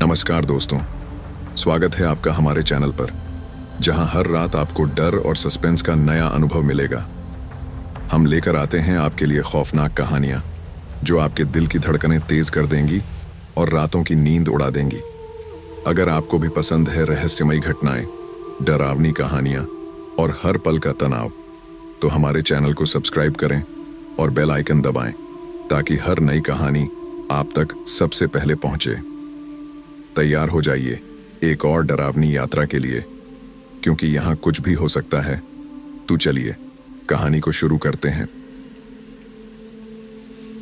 नमस्कार दोस्तों, स्वागत है आपका हमारे चैनल पर, जहां हर रात आपको डर और सस्पेंस का नया अनुभव मिलेगा। हम लेकर आते हैं आपके लिए खौफनाक कहानियां जो आपके दिल की धड़कनें तेज कर देंगी और रातों की नींद उड़ा देंगी। अगर आपको भी पसंद है रहस्यमयी घटनाएं, डरावनी कहानियां और हर पल का तनाव, तो हमारे चैनल को सब्सक्राइब करें और बेल आइकन दबाएं ताकि हर नई कहानी आप तक सबसे पहले पहुंचे। तैयार हो जाइए एक और डरावनी यात्रा के लिए, क्योंकि यहां कुछ भी हो सकता है। तो चलिए कहानी को शुरू करते हैं।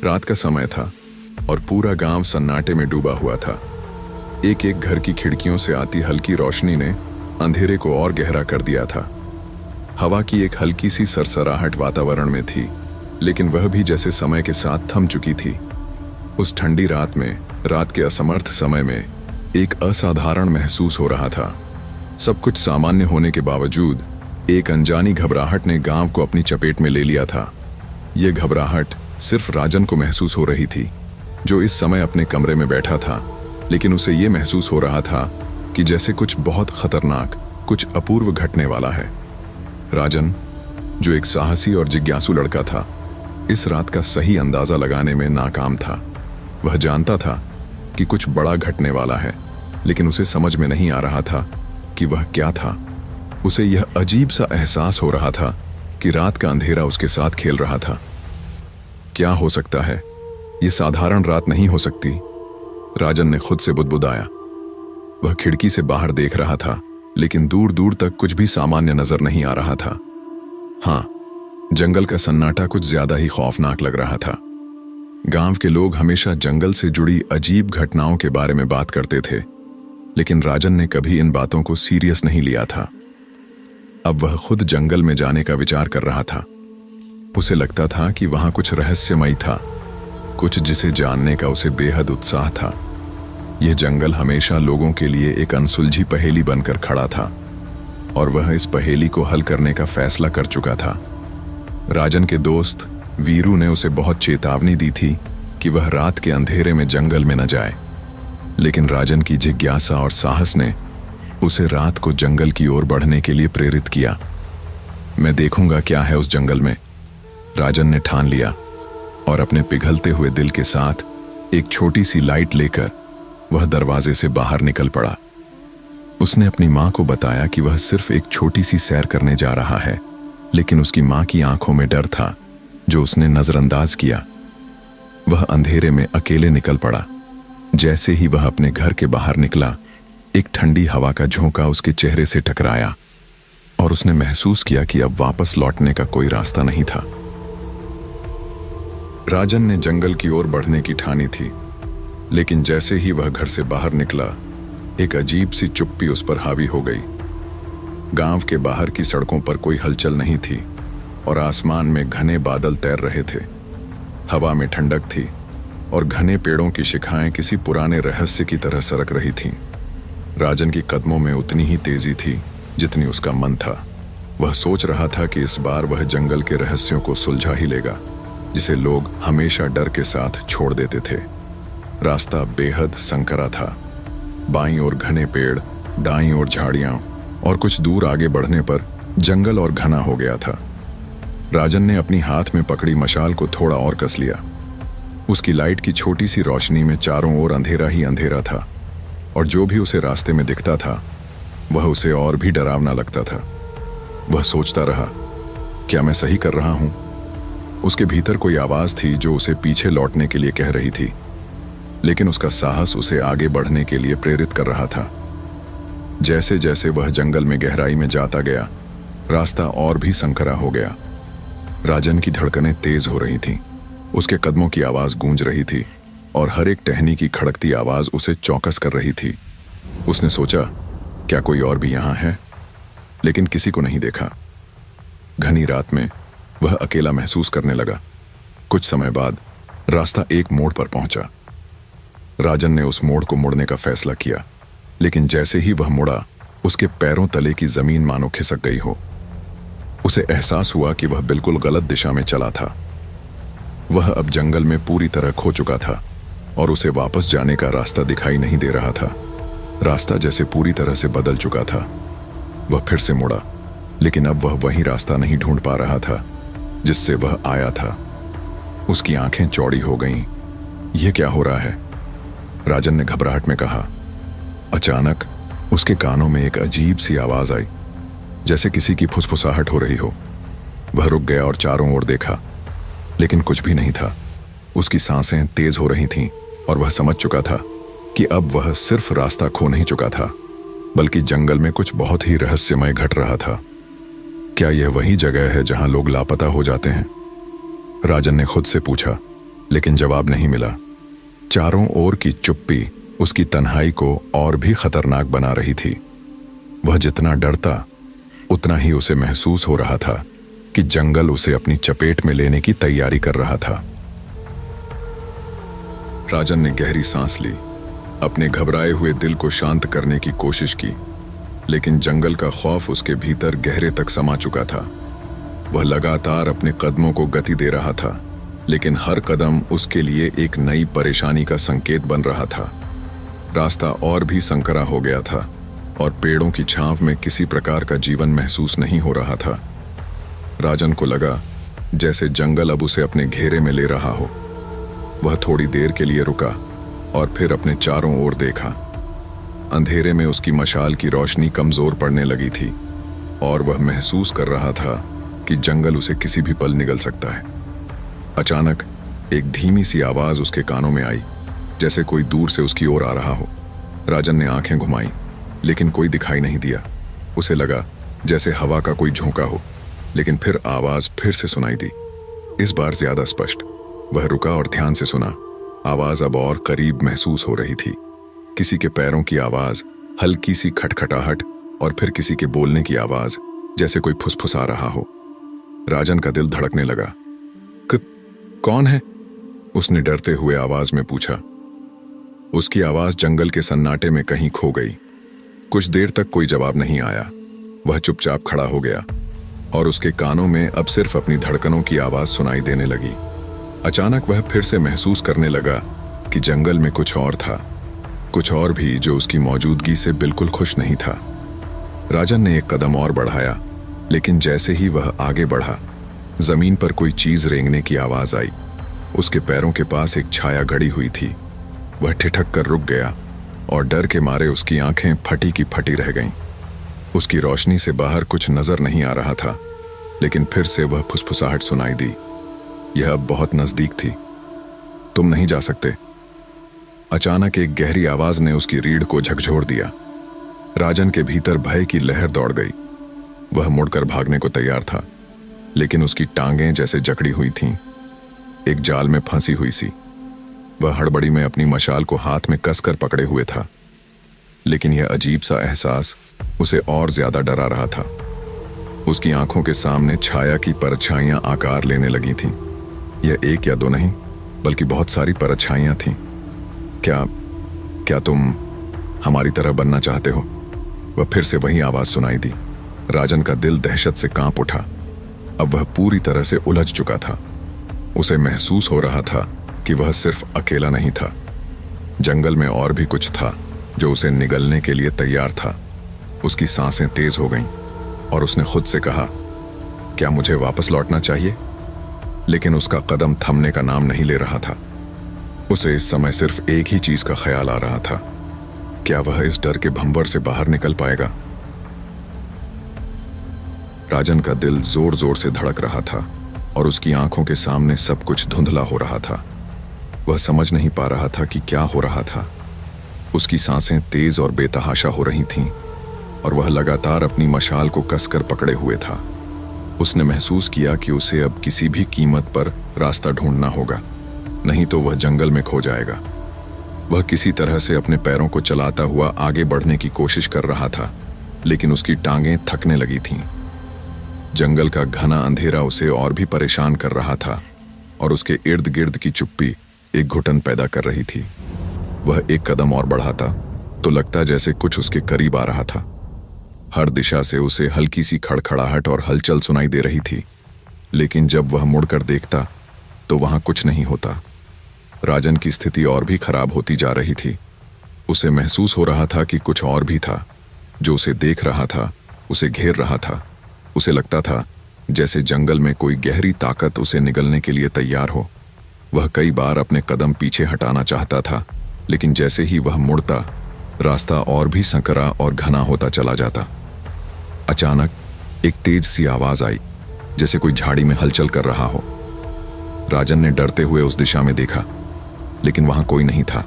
रात का समय था और पूरा गांव सन्नाटे में डूबा हुआ था। एक एक घर की खिड़कियों से आती हल्की रोशनी ने अंधेरे को और गहरा कर दिया था। हवा की एक हल्की सी सरसराहट वातावरण में थी, लेकिन वह भी जैसे समय के साथ थम चुकी थी। उस ठंडी रात में, रात के असमर्थ समय में एक असाधारण महसूस हो रहा था। सब कुछ सामान्य होने के बावजूद एक अनजानी घबराहट ने गांव को अपनी चपेट में ले लिया था। यह घबराहट सिर्फ राजन को महसूस हो रही थी, जो इस समय अपने कमरे में बैठा था, लेकिन उसे यह महसूस हो रहा था कि जैसे कुछ बहुत खतरनाक, कुछ अपूर्व घटने वाला है। राजन, जो एक साहसी और जिज्ञासु लड़का था, इस रात का सही अंदाजा लगाने में नाकाम था। वह जानता था कि कुछ बड़ा घटने वाला है, लेकिन उसे समझ में नहीं आ रहा था कि वह क्या था। उसे यह अजीब सा एहसास हो रहा था कि रात का अंधेरा उसके साथ खेल रहा था। क्या हो सकता है? यह साधारण रात नहीं हो सकती, राजन ने खुद से बुदबुदाया। वह खिड़की से बाहर देख रहा था, लेकिन दूर दूर तक कुछ भी सामान्य नजर नहीं आ रहा था। हाँ, जंगल का सन्नाटा कुछ ज्यादा ही खौफनाक लग रहा था। गांव के लोग हमेशा जंगल से जुड़ी अजीब घटनाओं के बारे में बात करते थे, लेकिन राजन ने कभी इन बातों को सीरियस नहीं लिया था। अब वह खुद जंगल में जाने का विचार कर रहा था। उसे लगता था कि वहां कुछ रहस्यमयी था, कुछ जिसे जानने का उसे बेहद उत्साह था। यह जंगल हमेशा लोगों के लिए एक अनसुलझी पहेली बनकर खड़ा था, और वह इस पहेली को हल करने का फैसला कर चुका था। राजन के दोस्त वीरू ने उसे बहुत चेतावनी दी थी कि वह रात के अंधेरे में जंगल में न जाए, लेकिन राजन की जिज्ञासा और साहस ने उसे रात को जंगल की ओर बढ़ने के लिए प्रेरित किया। मैं देखूंगा क्या है उस जंगल में, राजन ने ठान लिया, और अपने पिघलते हुए दिल के साथ एक छोटी सी लाइट लेकर वह दरवाजे से बाहर निकल पड़ा। उसने अपनी मां को बताया कि वह सिर्फ एक छोटी सी सैर करने जा रहा है, लेकिन उसकी मां की आंखों में डर था, जो उसने नजरअंदाज किया। वह अंधेरे में अकेले निकल पड़ा। जैसे ही वह अपने घर के बाहर निकला, एक ठंडी हवा का झोंका उसके चेहरे से टकराया, और उसने महसूस किया कि अब वापस लौटने का कोई रास्ता नहीं था। राजन ने जंगल की ओर बढ़ने की ठानी थी, लेकिन जैसे ही वह घर से बाहर निकला, एक अजीब सी चुप्पी उस पर हावी हो गई। गांव के बाहर की सड़कों पर कोई हलचल नहीं थी, और आसमान में घने बादल तैर रहे थे। हवा में ठंडक थी, और घने पेड़ों की शिखाएं किसी पुराने रहस्य की तरह सरक रही थीं। राजन की कदमों में उतनी ही तेजी थी जितनी उसका मन था। वह सोच रहा था कि इस बार वह जंगल के रहस्यों को सुलझा ही लेगा, जिसे लोग हमेशा डर के साथ छोड़ देते थे। रास्ता बेहद संकरा था। बाईं ओर घने पेड़, दाईं ओर झाड़ियां, और कुछ दूर आगे बढ़ने पर जंगल और घना हो गया था। राजन ने अपनी हाथ में पकड़ी मशाल को थोड़ा और कस लिया। उसकी लाइट की छोटी सी रोशनी में चारों ओर अंधेरा ही अंधेरा था, और जो भी उसे रास्ते में दिखता था वह उसे और भी डरावना लगता था। वह सोचता रहा, क्या मैं सही कर रहा हूं? उसके भीतर कोई आवाज थी जो उसे पीछे लौटने के लिए कह रही थी, लेकिन उसका साहस उसे आगे बढ़ने के लिए प्रेरित कर रहा था। जैसे जैसे वह जंगल में गहराई में जाता गया, रास्ता और भी संकरा हो गया। राजन की धड़कनें तेज हो रही थीं, उसके कदमों की आवाज गूंज रही थी, और हर एक टहनी की खड़कती आवाज उसे चौकस कर रही थी। उसने सोचा, क्या कोई और भी यहां है? लेकिन किसी को नहीं देखा। घनी रात में वह अकेला महसूस करने लगा। कुछ समय बाद रास्ता एक मोड़ पर पहुंचा। राजन ने उस मोड़ को मुड़ने का फैसला किया, लेकिन जैसे ही वह मुड़ा, उसके पैरों तले की जमीन मानो खिसक गई हो। उसे एहसास हुआ कि वह बिल्कुल गलत दिशा में चला था। वह अब जंगल में पूरी तरह खो चुका था, और उसे वापस जाने का रास्ता दिखाई नहीं दे रहा था। रास्ता जैसे पूरी तरह से बदल चुका था। वह फिर से मुड़ा, लेकिन अब वह वही रास्ता नहीं ढूंढ पा रहा था जिससे वह आया था। उसकी आंखें चौड़ी हो गईं। यह क्या हो रहा है? राजन ने घबराहट में कहा। अचानक उसके कानों में एक अजीब सी आवाज आई, जैसे किसी की फुसफुसाहट हो रही हो। वह रुक गया और चारों ओर देखा, लेकिन कुछ भी नहीं था। उसकी सांसें तेज हो रही थीं और वह समझ चुका था कि अब वह सिर्फ रास्ता खो नहीं चुका था, बल्कि जंगल में कुछ बहुत ही रहस्यमय घट रहा था। क्या यह वही जगह है जहां लोग लापता हो जाते हैं? राजन ने खुद से पूछा, लेकिन जवाब नहीं मिला। चारों ओर की चुप्पी उसकी तन्हाई को और भी खतरनाक बना रही थी। वह जितना डरता, उतना ही उसे महसूस हो रहा था कि जंगल उसे अपनी चपेट में लेने की तैयारी कर रहा था। राजन ने गहरी सांस ली, अपने घबराए हुए दिल को शांत करने की कोशिश की, लेकिन जंगल का खौफ उसके भीतर गहरे तक समा चुका था। वह लगातार अपने कदमों को गति दे रहा था, लेकिन हर कदम उसके लिए एक नई परेशानी का संकेत बन रहा था। रास्ता और भी संकरा हो गया था और पेड़ों की छांव में किसी प्रकार का जीवन महसूस नहीं हो रहा था। राजन को लगा जैसे जंगल अब उसे अपने घेरे में ले रहा हो। वह थोड़ी देर के लिए रुका और फिर अपने चारों ओर देखा। अंधेरे में उसकी मशाल की रोशनी कमजोर पड़ने लगी थी और वह महसूस कर रहा था कि जंगल उसे किसी भी पल निगल सकता है। अचानक एक धीमी सी आवाज उसके कानों में आई, जैसे कोई दूर से उसकी ओर आ रहा हो। राजन ने आंखें घुमाई, लेकिन कोई दिखाई नहीं दिया। उसे लगा जैसे हवा का कोई झोंका हो, लेकिन फिर आवाज फिर से सुनाई दी, इस बार ज्यादा स्पष्ट। वह रुका और ध्यान से सुना। आवाज अब और करीब महसूस हो रही थी। किसी के पैरों की आवाज, हल्की सी खटखटाहट और फिर किसी के बोलने की आवाज, जैसे कोई फुसफुसा रहा हो। राजन का दिल धड़कने लगा। कौन है? उसने डरते हुए आवाज में पूछा। उसकी आवाज जंगल के सन्नाटे में कहीं खो गई। कुछ देर तक कोई जवाब नहीं आया। वह चुपचाप खड़ा हो गया और उसके कानों में अब सिर्फ अपनी धड़कनों की आवाज सुनाई देने लगी। अचानक वह फिर से महसूस करने लगा कि जंगल में कुछ और था, कुछ और भी जो उसकी मौजूदगी से बिल्कुल खुश नहीं था। राजन ने एक कदम और बढ़ाया, लेकिन जैसे ही वह आगे बढ़ा, जमीन पर कोई चीज रेंगने की आवाज आई। उसके पैरों के पास एक छाया गड़ी हुई थी। वह ठिठक कर रुक गया और डर के मारे उसकी आंखें फटी की फटी रह गईं। उसकी रोशनी से बाहर कुछ नजर नहीं आ रहा था, लेकिन फिर से वह फुसफुसाहट सुनाई दी। यह अब बहुत नजदीक थी। तुम नहीं जा सकते। अचानक एक गहरी आवाज ने उसकी रीढ़ को झकझोर दिया। राजन के भीतर भय की लहर दौड़ गई। वह मुड़कर भागने को तैयार था, लेकिन उसकी टांगें जैसे जकड़ी हुई थीं, एक जाल में फंसी हुई सी। वह हड़बड़ी में अपनी मशाल को हाथ में कसकर पकड़े हुए था, लेकिन यह अजीब सा एहसास उसे और ज्यादा डरा रहा था। उसकी आंखों के सामने छाया की परछाइयां आकार लेने लगी थीं। यह एक या दो नहीं, बल्कि बहुत सारी परछाइयां थीं। क्या तुम हमारी तरह बनना चाहते हो? वह फिर से वही आवाज सुनाई दी। राजन का दिल दहशत से कांप उठा। अब वह पूरी तरह से उलझ चुका था। उसे महसूस हो रहा था कि वह सिर्फ अकेला नहीं था। जंगल में और भी कुछ था जो उसे निगलने के लिए तैयार था। उसकी सांसें तेज हो गईं और उसने खुद से कहा, क्या मुझे वापस लौटना चाहिए? लेकिन उसका कदम थमने का नाम नहीं ले रहा था। उसे इस समय सिर्फ एक ही चीज का ख्याल आ रहा था, क्या वह इस डर के भंवर से बाहर निकल पाएगा? राजन का दिल जोर जोर से धड़क रहा था और उसकी आंखों के सामने सब कुछ धुंधला हो रहा था। वह समझ नहीं पा रहा था कि क्या हो रहा था। उसकी सांसें तेज और बेतहाशा हो रही थीं और वह लगातार अपनी मशाल को कसकर पकड़े हुए था। उसने महसूस किया कि उसे अब किसी भी कीमत पर रास्ता ढूंढना होगा, नहीं तो वह जंगल में खो जाएगा। वह किसी तरह से अपने पैरों को चलाता हुआ आगे बढ़ने की कोशिश कर रहा था, लेकिन उसकी टांगें थकने लगी थीं। जंगल का घना अंधेरा उसे और भी परेशान कर रहा था और उसके इर्द गिर्द की चुप्पी एक घुटन पैदा कर रही थी। वह एक कदम और बढ़ाता तो लगता जैसे कुछ उसके करीब आ रहा था। हर दिशा से उसे हल्की सी खड़खड़ाहट और हलचल सुनाई दे रही थी, लेकिन जब वह मुड़कर देखता तो वहां कुछ नहीं होता। राजन की स्थिति और भी खराब होती जा रही थी। उसे महसूस हो रहा था कि कुछ और भी था जो उसे देख रहा था, उसे घेर रहा था। उसे लगता था जैसे जंगल में कोई गहरी ताकत उसे निगलने के लिए तैयार हो। वह कई बार अपने कदम पीछे हटाना चाहता था, लेकिन जैसे ही वह मुड़ता, रास्ता और भी संकरा और घना होता चला जाता। अचानक एक तेज सी आवाज आई, जैसे कोई झाड़ी में हलचल कर रहा हो। राजन ने डरते हुए उस दिशा में देखा, लेकिन वहां कोई नहीं था।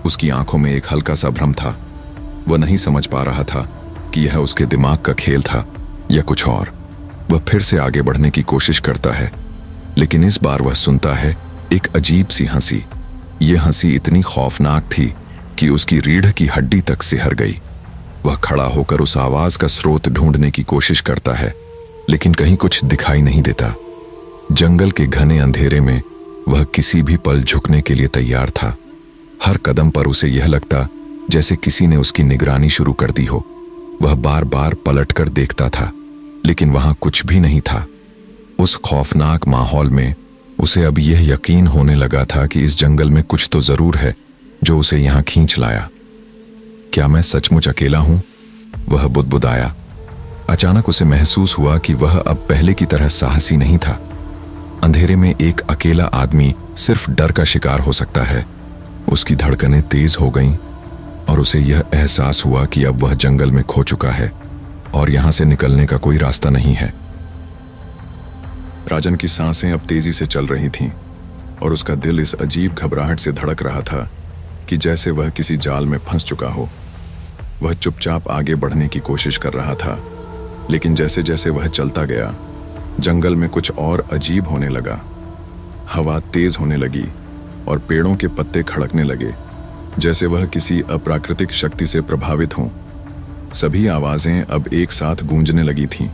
उसकी आंखों में एक हल्का सा भ्रम था। वह नहीं समझ पा रहा था कि यह उसके दिमाग का खेल था या कुछ और। वह फिर से आगे बढ़ने की कोशिश करता है, लेकिन इस बार वह सुनता है एक अजीब सी हंसी। यह हंसी इतनी खौफनाक थी कि उसकी रीढ़ की हड्डी तक सिहर गई। वह खड़ा होकर उस आवाज का स्रोत ढूंढने की कोशिश करता है, लेकिन कहीं कुछ दिखाई नहीं देता। जंगल के घने अंधेरे में वह किसी भी पल झुकने के लिए तैयार था। हर कदम पर उसे यह लगता जैसे किसी ने उसकी निगरानी शुरू कर दी हो। वह बार बार पलटकर देखता था, लेकिन वहां कुछ भी नहीं था। उस खौफनाक माहौल में उसे अब यह यकीन होने लगा था कि इस जंगल में कुछ तो जरूर है जो उसे यहां खींच लाया। क्या मैं सचमुच अकेला हूं? वह बुदबुदाया। अचानक उसे महसूस हुआ कि वह अब पहले की तरह साहसी नहीं था। अंधेरे में एक अकेला आदमी सिर्फ डर का शिकार हो सकता है। उसकी धड़कनें तेज हो गईं और उसे यह एहसास हुआ कि अब वह जंगल में खो चुका है और यहां से निकलने का कोई रास्ता नहीं है। राजन की सांसें अब तेजी से चल रही थीं और उसका दिल इस अजीब घबराहट से धड़क रहा था कि जैसे वह किसी जाल में फंस चुका हो। वह चुपचाप आगे बढ़ने की कोशिश कर रहा था, लेकिन जैसे जैसे वह चलता गया, जंगल में कुछ और अजीब होने लगा। हवा तेज होने लगी और पेड़ों के पत्ते खड़कने लगे, जैसे वह किसी अप्राकृतिक शक्ति से प्रभावित हों। सभी आवाजें अब एक साथ गूंजने लगी थीं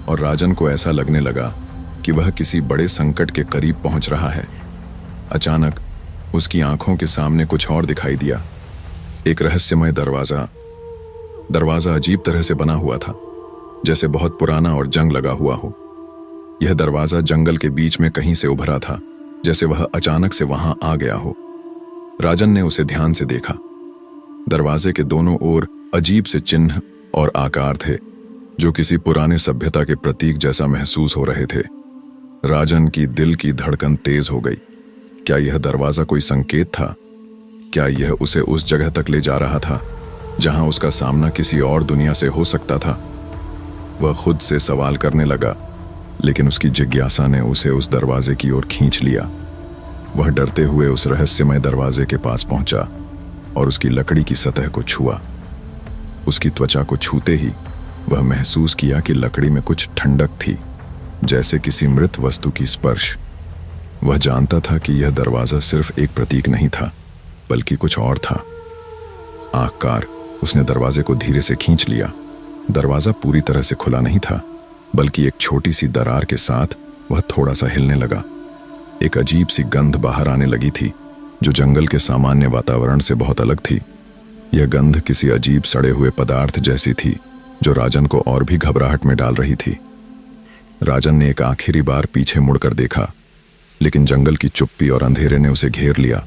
और राजन को ऐसा लगने लगा कि वह किसी बड़े संकट के करीब पहुंच रहा है। अचानक उसकी आंखों के सामने कुछ और दिखाई दिया। एक रहस्यमय दरवाजा। दरवाजा अजीब तरह से बना हुआ था, जैसे बहुत पुराना और जंग लगा हुआ हो। यह दरवाजा जंगल के बीच में कहीं से उभरा था, जैसे वह अचानक से वहां आ गया हो। राजन ने उसे ध्यान से देखा। दरवाजे के दोनों ओर अजीब से चिन्ह और आकार थे, जो किसी पुराने सभ्यता के प्रतीक जैसा महसूस हो रहे थे। राजन की दिल की धड़कन तेज हो गई। क्या यह दरवाजा कोई संकेत था? क्या यह उसे उस जगह तक ले जा रहा था जहां उसका सामना किसी और दुनिया से हो सकता था? वह खुद से सवाल करने लगा, लेकिन उसकी जिज्ञासा ने उसे उस दरवाजे की ओर खींच लिया। वह डरते हुए उस रहस्यमय दरवाजे के पास पहुंचा और उसकी लकड़ी की सतह को छुआ। उसकी त्वचा को छूते ही वह महसूस किया कि लकड़ी में कुछ ठंडक थी, जैसे किसी मृत वस्तु की स्पर्श। वह जानता था कि यह दरवाजा सिर्फ एक प्रतीक नहीं था, बल्कि कुछ और था। आखिरकार उसने दरवाजे को धीरे से खींच लिया। दरवाजा पूरी तरह से खुला नहीं था, बल्कि एक छोटी सी दरार के साथ वह थोड़ा सा हिलने लगा। एक अजीब सी गंध बाहर आने लगी थी, जो जंगल के सामान्य वातावरण से बहुत अलग थी। यह गंध किसी अजीब सड़े हुए पदार्थ जैसी थी, जो राजन को और भी घबराहट में डाल रही थी। राजन ने एक आखिरी बार पीछे मुड़कर देखा, लेकिन जंगल की चुप्पी और अंधेरे ने उसे घेर लिया।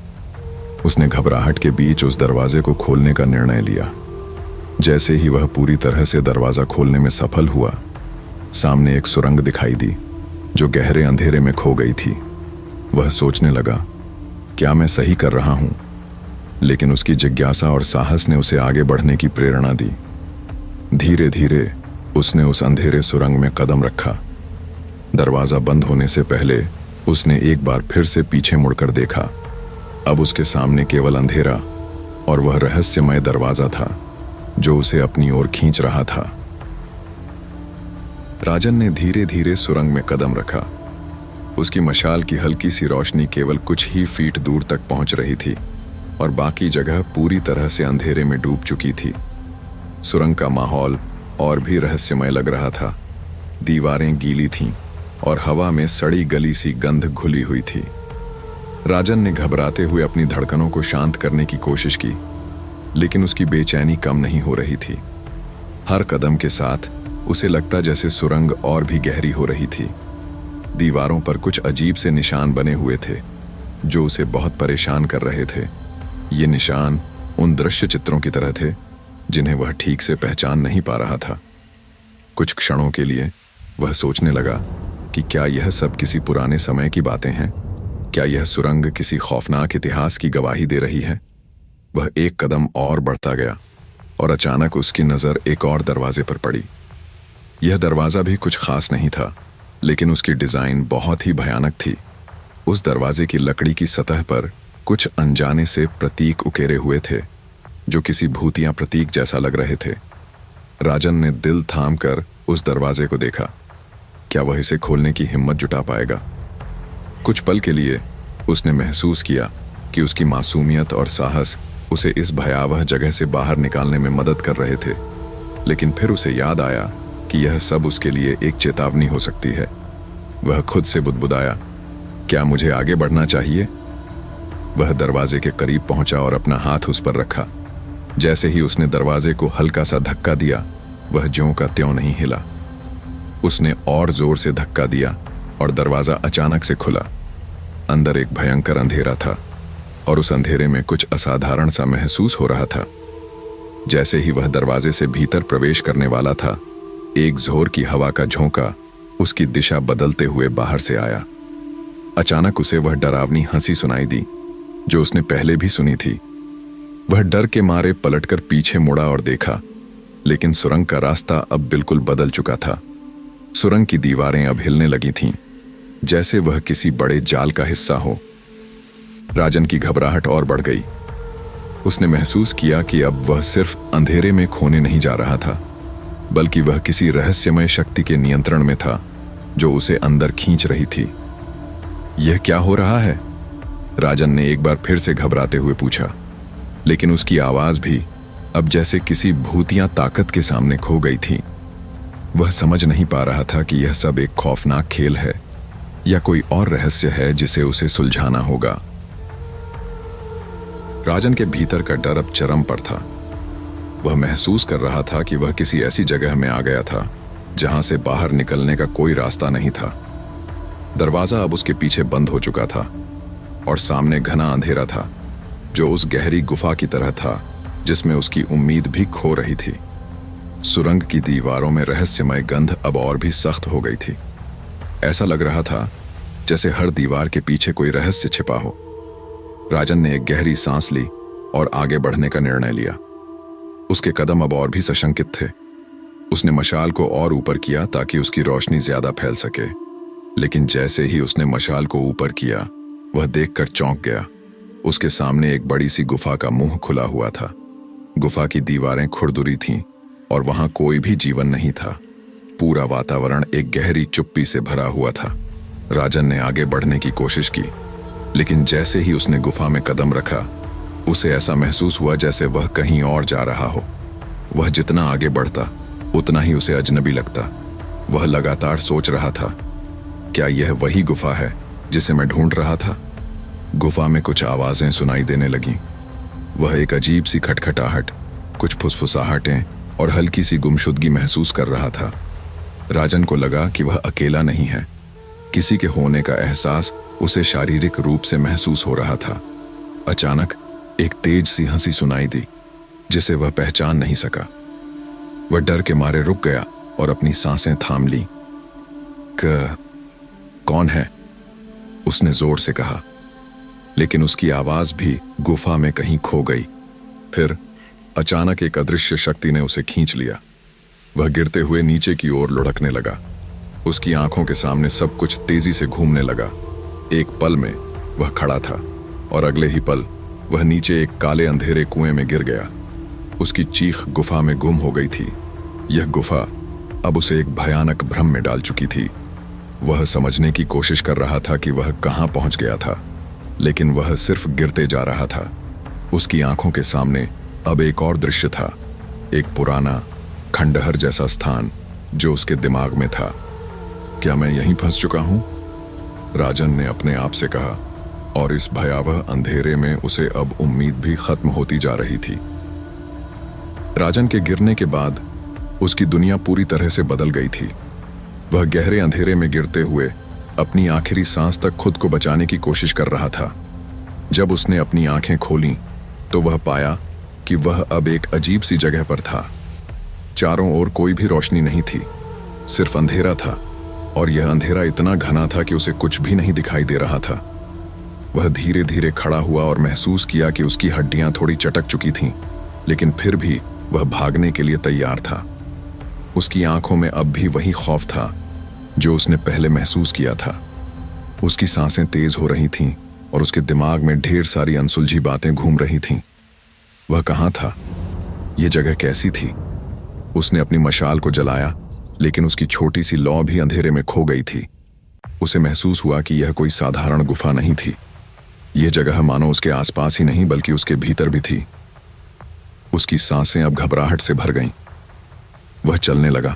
उसने घबराहट के बीच उस दरवाजे को खोलने का निर्णय लिया। जैसे ही वह पूरी तरह से दरवाजा खोलने में सफल हुआ, सामने एक सुरंग दिखाई दी, जो गहरे अंधेरे में खो गई थी। वह सोचने लगा, क्या मैं सही कर रहा हूं? लेकिन उसकी जिज्ञासा और साहस ने उसे आगे बढ़ने की प्रेरणा दी। धीरे धीरे उसने उस अंधेरे सुरंग में कदम रखा। दरवाजा बंद होने से पहले उसने एक बार फिर से पीछे मुड़कर देखा। अब उसके सामने केवल अंधेरा और वह रहस्यमय दरवाजा था, जो उसे अपनी ओर खींच रहा था। राजन ने धीरे धीरे सुरंग में कदम रखा। उसकी मशाल की हल्की सी रोशनी केवल कुछ ही फीट दूर तक पहुंच रही थी और बाकी जगह पूरी तरह से अंधेरे में डूब चुकी थी। सुरंग का माहौल और भी रहस्यमय लग रहा था। दीवारें गीली थीं और हवा में सड़ी गली सी गंध घुली हुई थी। राजन ने घबराते हुए अपनी धड़कनों को शांत करने की कोशिश की, लेकिन उसकी बेचैनी कम नहीं हो रही थी। हर कदम के साथ उसे लगता जैसे सुरंग और भी गहरी हो रही थी। दीवारों पर कुछ अजीब से निशान बने हुए थे, जो उसे बहुत परेशान कर रहे थे। ये निशान उन दृश्य चित्रों की तरह थे जिन्हें वह ठीक से पहचान नहीं पा रहा था। कुछ क्षणों के लिए वह सोचने लगा कि क्या यह सब किसी पुराने समय की बातें हैं? क्या यह सुरंग किसी खौफनाक इतिहास की गवाही दे रही है? वह एक कदम और बढ़ता गया और अचानक उसकी नज़र एक और दरवाजे पर पड़ी। यह दरवाज़ा भी कुछ खास नहीं था, लेकिन उसकी डिज़ाइन बहुत ही भयानक थी। उस दरवाजे की लकड़ी की सतह पर कुछ अनजाने से प्रतीक उकेरे हुए थे, जो किसी भूतिया प्रतीक जैसा लग रहे थे। राजन ने दिल थाम कर उस दरवाजे को देखा। क्या वह इसे खोलने की हिम्मत जुटा पाएगा? कुछ पल के लिए उसने महसूस किया कि उसकी मासूमियत और साहस उसे इस भयावह जगह से बाहर निकालने में मदद कर रहे थे। लेकिन फिर उसे याद आया कि यह सब उसके लिए एक चेतावनी हो सकती है। वह खुद से बुदबुदाया, क्या मुझे आगे बढ़ना चाहिए? वह दरवाजे के करीब पहुंचा और अपना हाथ उस पर रखा। जैसे ही उसने दरवाजे को हल्का सा धक्का दिया, वह ज्यों का त्यों नहीं हिला। उसने और जोर से धक्का दिया और दरवाजा अचानक से खुला। अंदर एक भयंकर अंधेरा था और उस अंधेरे में कुछ असाधारण सा महसूस हो रहा था। जैसे ही वह दरवाजे से भीतर प्रवेश करने वाला था, एक जोर की हवा का झोंका उसकी दिशा बदलते हुए बाहर से आया। अचानक उसे वह डरावनी हंसी सुनाई दी जो उसने पहले भी सुनी थी। वह डर के मारे पलटकर पीछे मुड़ा और देखा, लेकिन सुरंग का रास्ता अब बिल्कुल बदल चुका था। सुरंग की दीवारें अब हिलने लगी थीं, जैसे वह किसी बड़े जाल का हिस्सा हो। राजन की घबराहट और बढ़ गई। उसने महसूस किया कि अब वह सिर्फ अंधेरे में खोने नहीं जा रहा था, बल्कि वह किसी रहस्यमय शक्ति के नियंत्रण में था जो उसे अंदर खींच रही थी। यह क्या हो रहा है? राजन ने एक बार फिर से घबराते हुए पूछा, लेकिन उसकी आवाज भी अब जैसे किसी भूतिया ताकत के सामने खो गई थी। वह समझ नहीं पा रहा था कि यह सब एक खौफनाक खेल है या कोई और रहस्य है जिसे उसे सुलझाना होगा। राजन के भीतर का डर अब चरम पर था। वह महसूस कर रहा था कि वह किसी ऐसी जगह में आ गया था जहां से बाहर निकलने का कोई रास्ता नहीं था। दरवाजा अब उसके पीछे बंद हो चुका था और सामने घना अंधेरा था, जो उस गहरी गुफा की तरह था जिसमें उसकी उम्मीद भी खो रही थी। सुरंग की दीवारों में रहस्यमय गंध अब और भी सख्त हो गई थी। ऐसा लग रहा था जैसे हर दीवार के पीछे कोई रहस्य छिपा हो। राजन ने एक गहरी सांस ली और आगे बढ़ने का निर्णय लिया। उसके कदम अब और भी सशंकित थे। उसने मशाल को और ऊपर किया ताकि उसकी रोशनी ज्यादा फैल सके, लेकिन जैसे ही उसने मशाल को ऊपर किया, वह देखकर चौंक गया। उसके सामने एक बड़ी सी गुफा का मुंह खुला हुआ था। गुफा की दीवारें खुरदुरी थीं और वहां कोई भी जीवन नहीं था। पूरा वातावरण एक गहरी चुप्पी से भरा हुआ था। राजन ने आगे बढ़ने की कोशिश की, लेकिन जैसे ही उसने गुफा में कदम रखा, उसे ऐसा महसूस हुआ जैसे वह कहीं और जा रहा हो। वह जितना आगे बढ़ता, उतना ही उसे अजनबी लगता। वह लगातार सोच रहा था, क्या यह वही गुफा है जिसे मैं ढूंढ रहा था? गुफा में कुछ आवाजें सुनाई देने लगीं। वह एक अजीब सी खटखटाहट, कुछ फुसफुसाहटें और हल्की सी गुमशुदगी महसूस कर रहा था। राजन को लगा कि वह अकेला नहीं है। किसी के होने का एहसास उसे शारीरिक रूप से महसूस हो रहा था। अचानक एक तेज सी हंसी सुनाई दी, जिसे वह पहचान नहीं सका। वह डर के मारे रुक गया और अपनी सांसें थाम ली। कौन है? उसने जोर से कहा, लेकिन उसकी आवाज भी गुफा में कहीं खो गई। फिर अचानक एक अदृश्य शक्ति ने उसे खींच लिया। वह गिरते हुए नीचे की ओर लुढ़कने लगा। उसकी आंखों के सामने सब कुछ तेजी से घूमने लगा। एक पल में वह खड़ा था और अगले ही पल वह नीचे एक काले अंधेरे कुएं में गिर गया। उसकी चीख गुफा में गुम हो गई थी। यह गुफा अब उसे एक भयानक भ्रम में डाल चुकी थी। वह समझने की कोशिश कर रहा था कि वह कहां पहुंच गया था, लेकिन वह सिर्फ गिरते जा रहा था। उसकी आंखों के सामने अब एक और दृश्य था, एक पुराना खंडहर जैसा स्थान जो उसके दिमाग में था। क्या मैं यहीं फंस चुका हूं? राजन ने अपने आप से कहा, और इस भयावह अंधेरे में उसे अब उम्मीद भी खत्म होती जा रही थी। राजन के गिरने के बाद उसकी दुनिया पूरी तरह से बदल गई थी। वह गहरे अंधेरे में गिरते हुए अपनी आखिरी सांस तक खुद को बचाने की कोशिश कर रहा था, जब उसने अपनी आंखें खोलीं तो वह पाया कि वह अब एक अजीब सी जगह पर था। चारों ओर कोई भी रोशनी नहीं थी, सिर्फ अंधेरा था, और यह अंधेरा इतना घना था कि उसे कुछ भी नहीं दिखाई दे रहा था। वह धीरे धीरे खड़ा हुआ और महसूस किया कि उसकी हड्डियां थोड़ी चटक चुकी थीं, लेकिन फिर भी वह भागने के लिए तैयार था। उसकी आंखों में अब भी वही खौफ था जो उसने पहले महसूस किया था। उसकी सांसें तेज हो रही थीं और उसके दिमाग में ढेर सारी अनसुलझी बातें घूम रही थीं। वह कहाँ था? यह जगह कैसी थी? उसने अपनी मशाल को जलाया, लेकिन उसकी छोटी सी लौ भी अंधेरे में खो गई थी। उसे महसूस हुआ कि यह कोई साधारण गुफा नहीं थी। यह जगह मानो उसके आसपास ही नहीं बल्कि उसके भीतर भी थी। उसकी सांसें अब घबराहट से भर गईं। वह चलने लगा,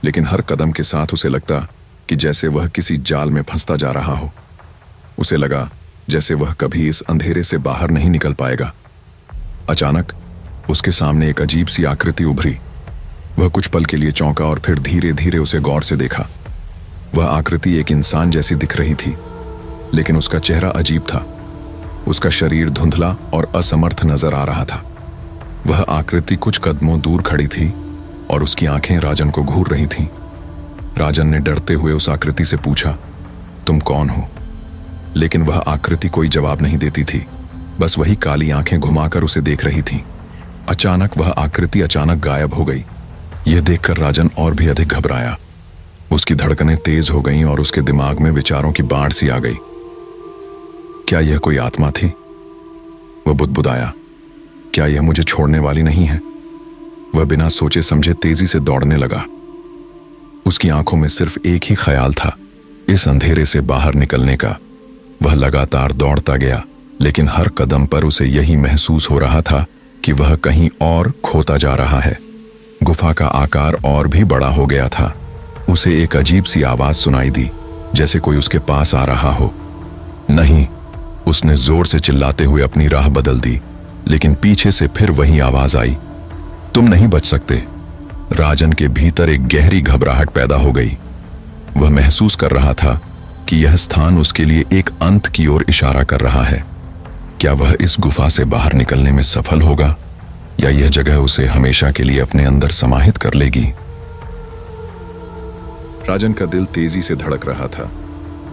लेकिन हर कदम के साथ उसे लगता कि जैसे वह किसी जाल में फंसता जा रहा हो। उसे लगा जैसे वह कभी इस अंधेरे से बाहर नहीं निकल पाएगा। अचानक उसके सामने एक अजीब सी आकृति उभरी। वह कुछ पल के लिए चौंका और फिर धीरे धीरे उसे गौर से देखा। वह आकृति एक इंसान जैसी दिख रही थी, लेकिन उसका चेहरा अजीब था। उसका शरीर धुंधला और असमर्थ नजर आ रहा था। वह आकृति कुछ कदमों दूर खड़ी थी और उसकी आंखें राजन को घूर रही थीं। राजन ने डरते हुए उस आकृति से पूछा, तुम कौन हो? लेकिन वह आकृति कोई जवाब नहीं देती थी, बस वही काली आंखें घुमाकर उसे देख रही थी। अचानक वह आकृति अचानक गायब हो गई। यह देखकर राजन और भी अधिक घबराया। उसकी धड़कनें तेज हो गईं और उसके दिमाग में विचारों की बाढ़ सी आ गई। क्या यह कोई आत्मा थी? वह बुदबुदाया, क्या यह मुझे छोड़ने वाली नहीं है? वह बिना सोचे समझे तेजी से दौड़ने लगा। उसकी आंखों में सिर्फ एक ही ख्याल था, इस अंधेरे से बाहर निकलने का। वह लगातार दौड़ता गया, लेकिन हर कदम पर उसे यही महसूस हो रहा था कि वह कहीं और खोता जा रहा है। गुफा का आकार और भी बड़ा हो गया था। उसे एक अजीब सी आवाज सुनाई दी, जैसे कोई उसके पास आ रहा हो। नहीं, उसने जोर से चिल्लाते हुए अपनी राह बदल दी, लेकिन पीछे से फिर वही आवाज आई, तुम नहीं बच सकते। राजन के भीतर एक गहरी घबराहट पैदा हो गई। वह महसूस कर रहा था कि यह स्थान उसके लिए एक अंत की ओर इशारा कर रहा है। क्या वह इस गुफा से बाहर निकलने में सफल होगा, या यह जगह उसे हमेशा के लिए अपने अंदर समाहित कर लेगी? राजन का दिल तेजी से धड़क रहा था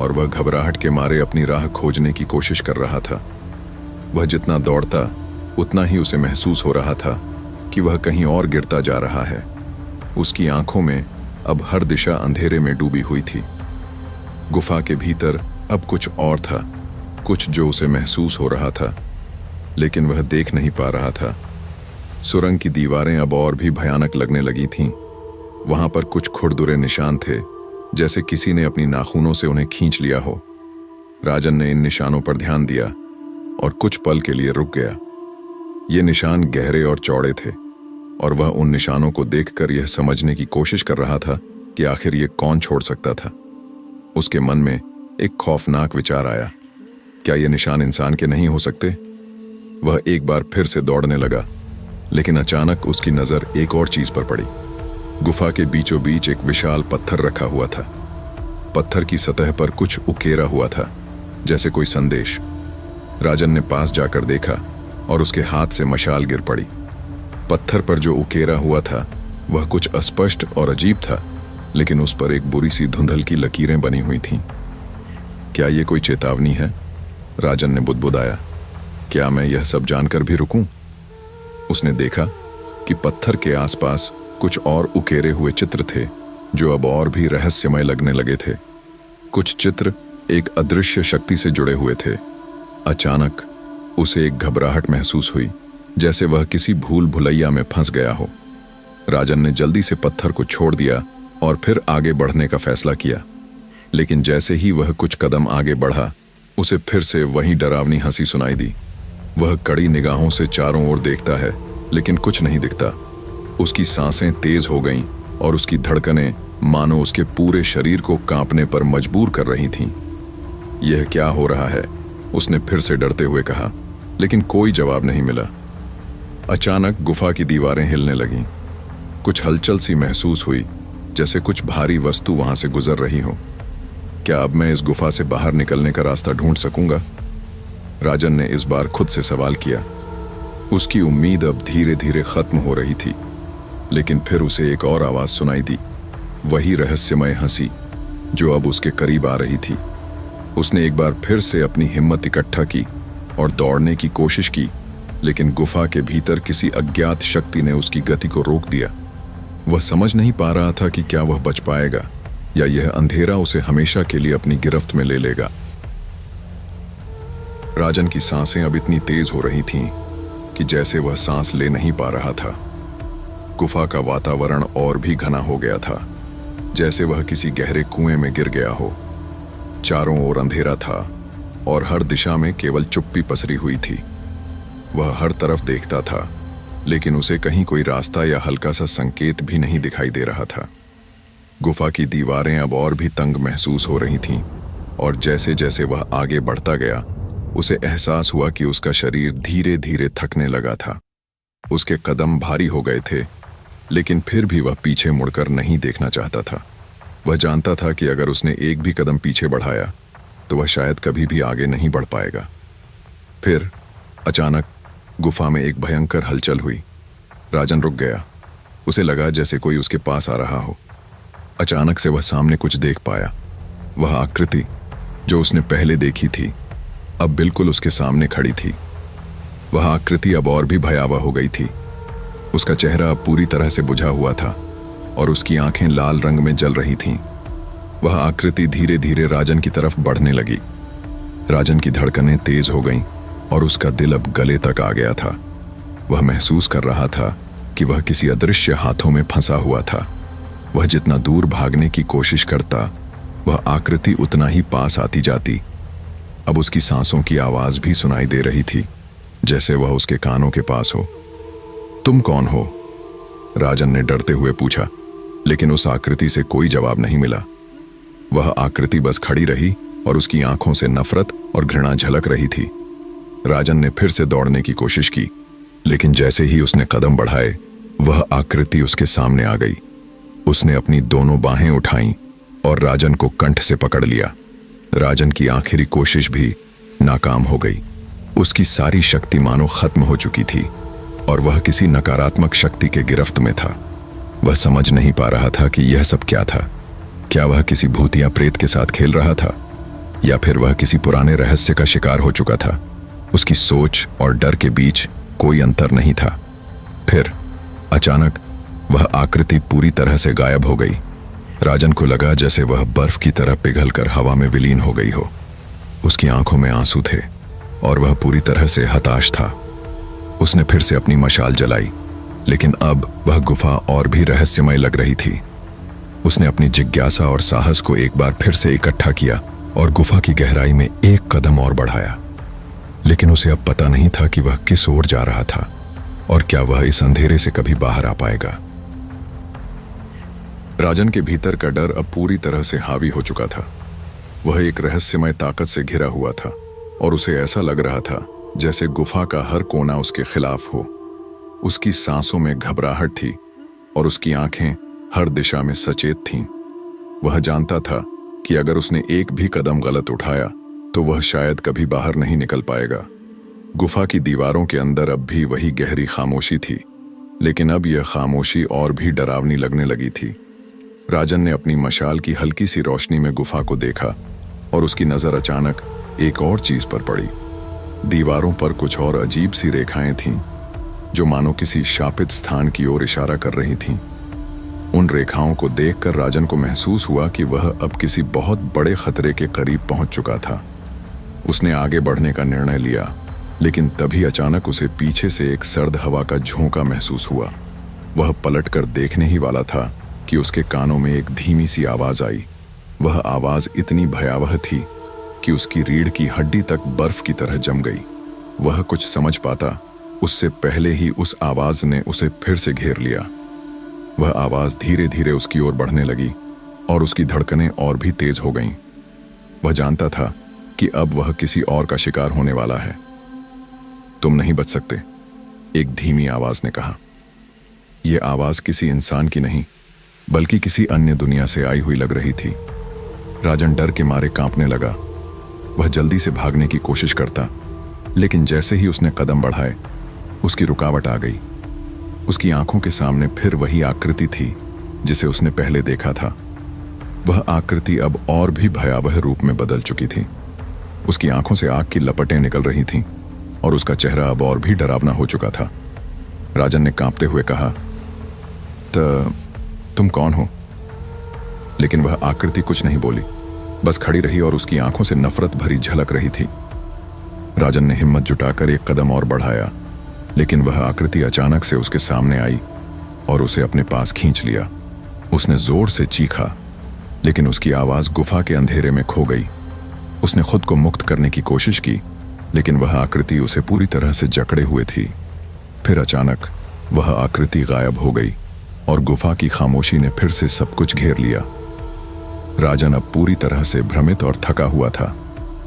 और वह घबराहट के मारे अपनी राह खोजने की कोशिश कर रहा था। वह जितना दौड़ता उतना ही उसे महसूस हो रहा था कि वह कहीं और गिरता जा रहा है। उसकी आंखों में अब हर दिशा अंधेरे में डूबी हुई थी। गुफा के भीतर अब कुछ और था, कुछ जो उसे महसूस हो रहा था, लेकिन वह देख नहीं पा रहा था। सुरंग की दीवारें अब और भी भयानक लगने लगी थीं। वहां पर कुछ खुरदुरे निशान थे, जैसे किसी ने अपनी नाखूनों से उन्हें खींच लिया हो। राजन ने इन निशानों पर ध्यान दिया और कुछ पल के लिए रुक गया। ये निशान गहरे और चौड़े थे और वह उन निशानों को देखकर यह समझने की कोशिश कर रहा था कि आखिर ये कौन छोड़ सकता था। उसके मन में एक खौफनाक विचार आया, क्या ये निशान इंसान के नहीं हो सकते? वह एक बार फिर से दौड़ने लगा, लेकिन अचानक उसकी नजर एक और चीज पर पड़ी। गुफा के बीचों बीच एक विशाल पत्थर रखा हुआ था। पत्थर की सतह पर कुछ उकेरा हुआ था, जैसे कोई संदेश। राजन ने पास जाकर देखा और उसके हाथ से मशाल गिर पड़ी। पत्थर पर जो उकेरा हुआ था वह कुछ अस्पष्ट और अजीब था, लेकिन उस पर एक बुरी सी धुंधल की लकीरें बनी हुई थीं। क्या ये कोई चेतावनी है? राजन ने बुदबुदाया, क्या मैं यह सब जानकर भी रुकूं? उसने देखा कि पत्थर के आसपास कुछ और उकेरे हुए चित्र थे, जो अब और भी रहस्यमय लगने लगे थे। कुछ चित्र एक अदृश्य शक्ति से जुड़े हुए थे। अचानक उसे एक घबराहट महसूस हुई, जैसे वह किसी भूल भुलैया में फंस गया हो। राजन ने जल्दी से पत्थर को छोड़ दिया और फिर आगे बढ़ने का फैसला किया, लेकिन जैसे ही वह कुछ कदम आगे बढ़ा, उसे फिर से वही डरावनी हंसी सुनाई दी। वह कड़ी निगाहों से चारों ओर देखता है, लेकिन कुछ नहीं दिखता। उसकी सांसें तेज हो गईं और उसकी धड़कनें मानो उसके पूरे शरीर को कांपने पर मजबूर कर रही थीं। यह क्या हो रहा है? उसने फिर से डरते हुए कहा, लेकिन कोई जवाब नहीं मिला। अचानक गुफा की दीवारें हिलने लगीं। कुछ हलचल सी महसूस हुई, जैसे कुछ भारी वस्तु वहां से गुजर रही हो। क्या अब मैं इस गुफा से बाहर निकलने का रास्ता ढूंढ सकूंगा? राजन ने इस बार खुद से सवाल किया। उसकी उम्मीद अब धीरे धीरे खत्म हो रही थी, लेकिन फिर उसे एक और आवाज सुनाई दी, वही रहस्यमय हंसी जो अब उसके करीब आ रही थी। उसने एक बार फिर से अपनी हिम्मत इकट्ठा की और दौड़ने की कोशिश की, लेकिन गुफा के भीतर किसी अज्ञात शक्ति ने उसकी गति को रोक दिया। वह समझ नहीं पा रहा था कि क्या वह बच पाएगा या यह अंधेरा उसे हमेशा के लिए अपनी गिरफ्त में ले लेगा। राजन की सांसें अब इतनी तेज हो रही थीं कि जैसे वह सांस ले नहीं पा रहा था। गुफा का वातावरण और भी घना हो गया था, जैसे वह किसी गहरे कुएं में गिर गया हो। चारों ओर अंधेरा था और हर दिशा में केवल चुप्पी पसरी हुई थी। वह हर तरफ देखता था, लेकिन उसे कहीं कोई रास्ता या हल्का सा संकेत भी नहीं दिखाई दे रहा था। गुफा की दीवारें अब और भी तंग महसूस हो रही थीं, और जैसे जैसे वह आगे बढ़ता गया, उसे एहसास हुआ कि उसका शरीर धीरे धीरे थकने लगा था। उसके कदम भारी हो गए थे, लेकिन फिर भी वह पीछे मुड़कर नहीं देखना चाहता था। वह जानता था कि अगर उसने एक भी कदम पीछे बढ़ाया तो वह शायद कभी भी आगे नहीं बढ़ पाएगा। फिर अचानक गुफा में एक भयंकर हलचल हुई। राजन रुक गया। उसे लगा जैसे कोई उसके पास आ रहा हो। अचानक से वह सामने कुछ देख पाया। वह आकृति जो उसने पहले देखी थी अब बिल्कुल उसके सामने खड़ी थी। वह आकृति अब और भी भयावह हो गई थी। उसका चेहरा अब पूरी तरह से बुझा हुआ था और उसकी आंखें लाल रंग में जल रही थीं। वह आकृति धीरे धीरे राजन की तरफ बढ़ने लगी। राजन की धड़कनें तेज हो गईं और उसका दिल अब गले तक आ गया था। वह महसूस कर रहा था कि वह किसी अदृश्य हाथों में फंसा हुआ था। वह जितना दूर भागने की कोशिश करता, वह आकृति उतना ही पास आती जाती। अब उसकी सांसों की आवाज भी सुनाई दे रही थी, जैसे वह उसके कानों के पास हो। तुम कौन हो? राजन ने डरते हुए पूछा, लेकिन उस आकृति से कोई जवाब नहीं मिला। वह आकृति बस खड़ी रही और उसकी आंखों से नफरत और घृणा झलक रही थी। राजन ने फिर से दौड़ने की कोशिश की, लेकिन जैसे ही उसने कदम बढ़ाए, वह आकृति उसके सामने आ गई। उसने अपनी दोनों बाहें उठाईं और राजन को कंठ से पकड़ लिया। राजन की आखिरी कोशिश भी नाकाम हो गई। उसकी सारी शक्ति मानो खत्म हो चुकी थी और वह किसी नकारात्मक शक्ति के गिरफ्त में था। वह समझ नहीं पा रहा था कि यह सब क्या था। क्या वह किसी भूत या प्रेत के साथ खेल रहा था, या फिर वह किसी पुराने रहस्य का शिकार हो चुका था? उसकी सोच और डर के बीच कोई अंतर नहीं था। फिर अचानक वह आकृति पूरी तरह से गायब हो गई। राजन को लगा जैसे वह बर्फ की तरह पिघलकर हवा में विलीन हो गई हो। उसकी आंखों में आंसू थे और वह पूरी तरह से हताश था। उसने फिर से अपनी मशाल जलाई, लेकिन अब वह गुफा और भी रहस्यमय लग रही थी। उसने अपनी जिज्ञासा और साहस को एक बार फिर से इकट्ठा किया और गुफा की गहराई में एक कदम और बढ़ाया। लेकिन उसे अब पता नहीं था कि वह किस ओर जा रहा था और क्या वह इस अंधेरे से कभी बाहर आ पाएगा। राजन के भीतर का डर अब पूरी तरह से हावी हो चुका था। वह एक रहस्यमय ताकत से घिरा हुआ था और उसे ऐसा लग रहा था जैसे गुफा का हर कोना उसके खिलाफ हो। उसकी सांसों में घबराहट थी और उसकी आंखें हर दिशा में सचेत थीं। वह जानता था कि अगर उसने एक भी कदम गलत उठाया तो वह शायद कभी बाहर नहीं निकल पाएगा। गुफा की दीवारों के अंदर अब भी वही गहरी खामोशी थी, लेकिन अब यह खामोशी और भी डरावनी लगने लगी थी। राजन ने अपनी मशाल की हल्की सी रोशनी में गुफा को देखा और उसकी नजर अचानक एक और चीज पर पड़ी। दीवारों पर कुछ और अजीब सी रेखाएं थीं, जो मानो किसी शापित स्थान की ओर इशारा कर रही थीं। उन रेखाओं को देखकर राजन को महसूस हुआ कि वह अब किसी बहुत बड़े खतरे के करीब पहुंच चुका था। उसने आगे बढ़ने का निर्णय लिया, लेकिन तभी अचानक उसे पीछे से एक सर्द हवा का झोंका महसूस हुआ। वह पलटकर देखने ही वाला था कि उसके कानों में एक धीमी सी आवाज आई। वह आवाज इतनी भयावह थी कि उसकी रीढ़ की हड्डी तक बर्फ की तरह जम गई। वह कुछ समझ पाता उससे पहले ही उस आवाज ने उसे फिर से घेर लिया। वह आवाज धीरे धीरे उसकी ओर बढ़ने लगी और उसकी धड़कनें और भी तेज हो गईं। वह जानता था कि अब वह किसी और का शिकार होने वाला है। तुम नहीं बच सकते, एक धीमी आवाज ने कहा। यह आवाज किसी इंसान की नहीं, बल्कि किसी अन्य दुनिया से आई हुई लग रही थी। राजन डर के मारे कांपने लगा। वह जल्दी से भागने की कोशिश करता, लेकिन जैसे ही उसने कदम बढ़ाए, उसकी रुकावट आ गई। उसकी आंखों के सामने फिर वही आकृति थी जिसे उसने पहले देखा था। वह आकृति अब और भी भयावह रूप में बदल चुकी थी। उसकी आंखों से आग की लपटें निकल रही थीं और उसका चेहरा अब और भी डरावना हो चुका था। राजन ने कांपते हुए कहा, तुम कौन हो? लेकिन वह आकृति कुछ नहीं बोली, बस खड़ी रही और उसकी आंखों से नफरत भरी झलक रही थी। राजन ने हिम्मत जुटाकर एक कदम और बढ़ाया, लेकिन वह आकृति अचानक से उसके सामने आई और उसे अपने पास खींच लिया। उसने जोर से चीखा, लेकिन उसकी आवाज गुफा के अंधेरे में खो गई। उसने खुद को मुक्त करने की कोशिश की, लेकिन वह आकृति उसे पूरी तरह से जकड़े हुए थी। फिर अचानक वह आकृति गायब हो गई और गुफा की खामोशी ने फिर से सब कुछ घेर लिया। राजन अब पूरी तरह से भ्रमित और थका हुआ था,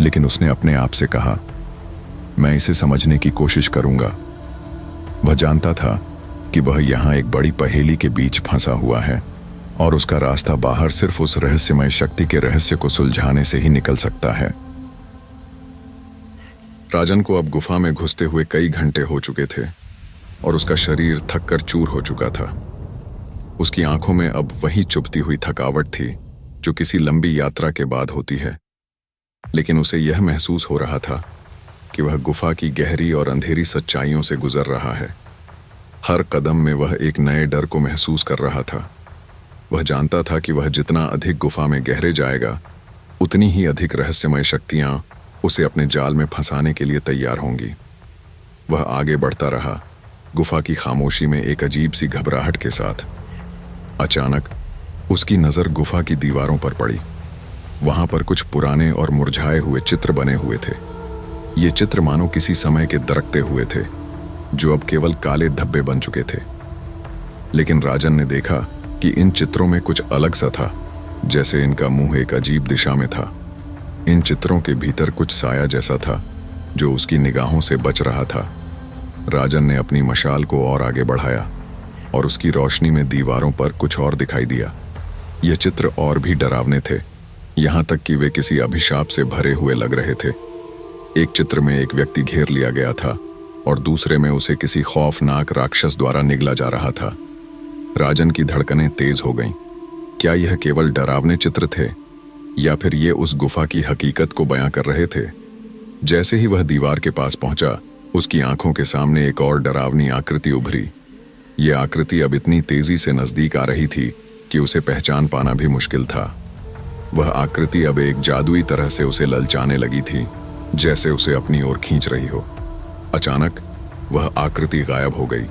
लेकिन उसने अपने आप से कहा, मैं इसे समझने की कोशिश करूंगा। वह जानता था कि वह यहां एक बड़ी पहेली के बीच फंसा हुआ है और उसका रास्ता बाहर सिर्फ उस रहस्यमय शक्ति के रहस्य को सुलझाने से ही निकल सकता है। राजन को अब गुफा में घुसते हुए कई घंटे हो चुके थे और उसका शरीर थक कर चूर हो चुका था। उसकी आंखों में अब वही चुभती हुई थकावट थी जो किसी लंबी यात्रा के बाद होती है, लेकिन उसे यह महसूस हो रहा था कि वह गुफा की गहरी और अंधेरी सच्चाइयों से गुजर रहा है। हर कदम में वह एक नए डर को महसूस कर रहा था। वह जानता था कि वह जितना अधिक गुफा में गहरे जाएगा, उतनी ही अधिक रहस्यमय शक्तियां उसे अपने जाल में फंसाने के लिए तैयार होंगी। वह आगे बढ़ता रहा, गुफा की खामोशी में एक अजीब सी घबराहट के साथ। अचानक उसकी नजर गुफा की दीवारों पर पड़ी। वहां पर कुछ पुराने और मुरझाए हुए चित्र बने हुए थे। ये चित्र मानो किसी समय के दरकते हुए थे, जो अब केवल काले धब्बे बन चुके थे। लेकिन राजन ने देखा कि इन चित्रों में कुछ अलग सा था, जैसे इनका मुंह एक अजीब दिशा में था। इन चित्रों के भीतर कुछ साया जैसा था जो उसकी निगाहों से बच रहा था। राजन ने अपनी मशाल को और आगे बढ़ाया और उसकी रोशनी में दीवारों पर कुछ और दिखाई दिया। यह चित्र और भी डरावने थे, यहाँ तक कि वे किसी अभिशाप से भरे हुए लग रहे थे। एक चित्र में एक व्यक्ति घेर लिया गया था और दूसरे में उसे किसी खौफनाक राक्षस द्वारा निगला जा रहा था। राजन की धड़कनें तेज हो गईं। क्या यह केवल डरावने चित्र थे या फिर ये उस गुफा की हकीकत को बयां कर रहे थे? जैसे ही वह दीवार के पास पहुंचा, उसकी आंखों के सामने एक और डरावनी आकृति उभरी। यह आकृति अब इतनी तेजी से नजदीक आ रही थी कि उसे पहचान पाना भी मुश्किल था। वह आकृति अब एक जादुई तरह से उसे ललचाने लगी थी, जैसे उसे अपनी ओर खींच रही हो। अचानक वह आकृति गायब हो गई।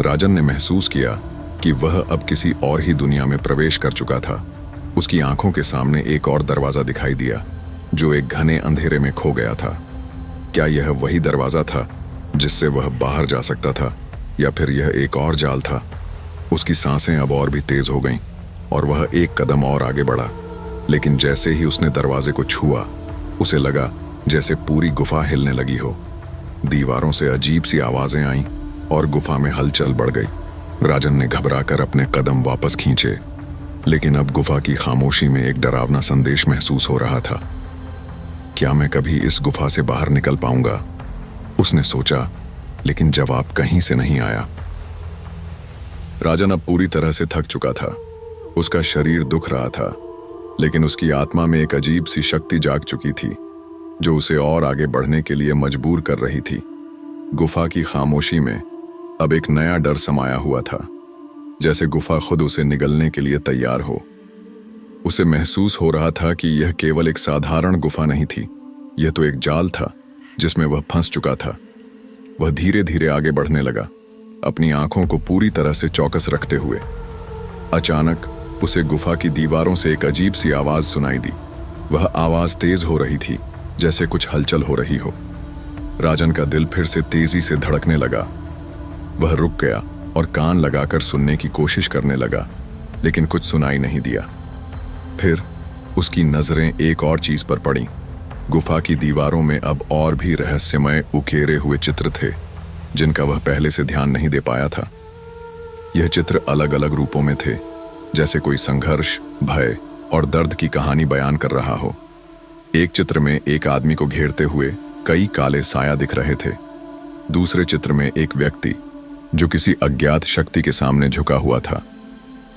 राजन ने महसूस किया कि वह अब किसी और ही दुनिया में प्रवेश कर चुका था। उसकी आंखों के सामने एक और दरवाजा दिखाई दिया जो एक घने अंधेरे में खो गया था। क्या यह वही दरवाजा था जिससे वह बाहर जा सकता था, या फिर यह एक और जाल था? उसकी सांसें अब और भी तेज हो गईं और वह एक कदम और आगे बढ़ा, लेकिन जैसे ही उसने दरवाजे को छुआ, उसे लगा जैसे पूरी गुफा हिलने लगी हो। दीवारों से अजीब सी आवाजें आईं और गुफा में हलचल बढ़ गई। राजन ने घबराकर अपने कदम वापस खींचे, लेकिन अब गुफा की खामोशी में एक डरावना संदेश महसूस हो रहा था। क्या मैं कभी इस गुफा से बाहर निकल पाऊंगा? उसने सोचा, लेकिन जवाब कहीं से नहीं आया। राजन अब पूरी तरह से थक चुका था। उसका शरीर दुख रहा था, लेकिन उसकी आत्मा में एक अजीब सी शक्ति जाग चुकी थी जो उसे और आगे बढ़ने के लिए मजबूर कर रही थी। गुफा की खामोशी में अब एक नया डर समाया हुआ था, जैसे गुफा खुद उसे निगलने के लिए तैयार हो। उसे महसूस हो रहा था कि यह केवल एक साधारण गुफा नहीं थी, यह तो एक जाल था जिसमें वह फंस चुका था। वह धीरे धीरे आगे बढ़ने लगा, अपनी आंखों को पूरी तरह से चौकस रखते हुए। अचानक उसे गुफा की दीवारों से एक अजीब सी आवाज सुनाई दी। वह आवाज तेज हो रही थी, जैसे कुछ हलचल हो रही हो। राजन का दिल फिर से तेजी से धड़कने लगा। वह रुक गया और कान लगाकर सुनने की कोशिश करने लगा, लेकिन कुछ सुनाई नहीं दिया। फिर उसकी नजरें एक और चीज पर पड़ीं। गुफा की दीवारों में अब और भी रहस्यमय उकेरे हुए चित्र थे, जिनका वह पहले से ध्यान नहीं दे पाया था। यह चित्र अलग अलग रूपों में थे, जैसे कोई संघर्ष, भय और दर्द की कहानी बयान कर रहा हो। एक चित्र में एक आदमी को घेरते हुए कई काले साया दिख रहे थे। दूसरे चित्र में एक व्यक्ति जो किसी अज्ञात शक्ति के सामने झुका हुआ था।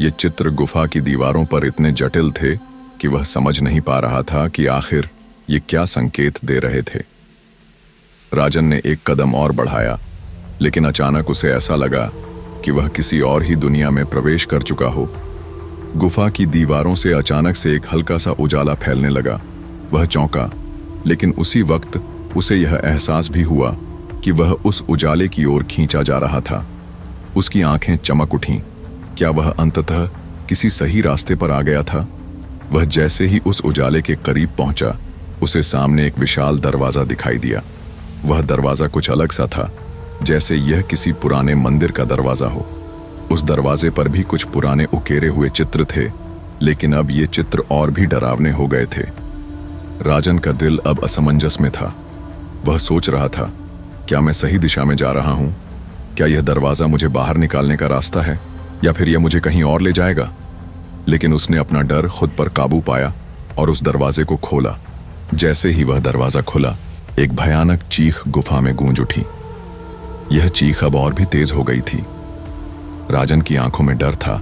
ये चित्र गुफा की दीवारों पर इतने जटिल थे कि वह समझ नहीं पा रहा था कि आखिर ये क्या संकेत दे रहे थे। राजन ने एक कदम और बढ़ाया, लेकिन अचानक उसे ऐसा लगा कि वह किसी और ही दुनिया में प्रवेश कर चुका हो। गुफा की दीवारों से अचानक से एक हल्का सा उजाला फैलने लगा। वह चौंका, लेकिन उसी वक्त उसे यह एहसास भी हुआ कि वह उस उजाले की ओर खींचा जा रहा था। उसकी आंखें चमक उठीं। क्या वह अंततः किसी सही रास्ते पर आ गया था? वह जैसे ही उस उजाले के करीब पहुंचा, उसे सामने एक विशाल दरवाजा दिखाई दिया। वह दरवाजा कुछ अलग सा था, जैसे यह किसी पुराने मंदिर का दरवाजा हो। उस दरवाजे पर भी कुछ पुराने उकेरे हुए चित्र थे, लेकिन अब ये चित्र और भी डरावने हो गए थे। राजन का दिल अब असमंजस में था। वह सोच रहा था, क्या मैं सही दिशा में जा रहा हूं? क्या यह दरवाजा मुझे बाहर निकालने का रास्ता है, या फिर यह मुझे कहीं और ले जाएगा? लेकिन उसने अपना डर खुद पर काबू पाया और उस दरवाजे को खोला। जैसे ही वह दरवाजा खुला, एक भयानक चीख गुफा में गूंज उठी। यह चीख अब और भी तेज हो गई थी। राजन की आंखों में डर था,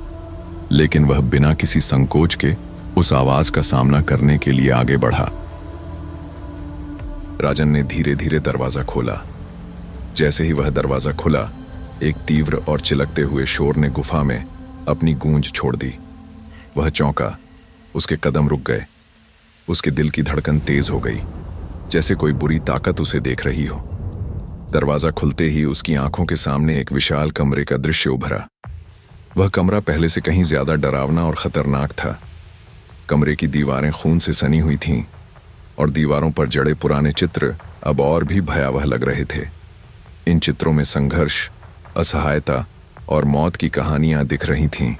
लेकिन वह बिना किसी संकोच के उस आवाज का सामना करने के लिए आगे बढ़ा। राजन ने धीरे धीरे दरवाजा खोला। जैसे ही वह दरवाजा खुला, एक तीव्र और चिलकते हुए शोर ने गुफा में अपनी गूंज छोड़ दी। वह चौंका, उसके कदम रुक गए। उसके दिल की धड़कन तेज हो गई, जैसे कोई बुरी ताकत उसे देख रही हो। दरवाजा खुलते ही उसकी आंखों के सामने एक विशाल कमरे का दृश्य उभरा। वह कमरा पहले से कहीं ज्यादा डरावना और खतरनाक था। कमरे की दीवारें खून से सनी हुई थीं और दीवारों पर जड़े पुराने चित्र अब और भी भयावह लग रहे थे। इन चित्रों में संघर्ष, असहायता और मौत की कहानियां दिख रही थीं।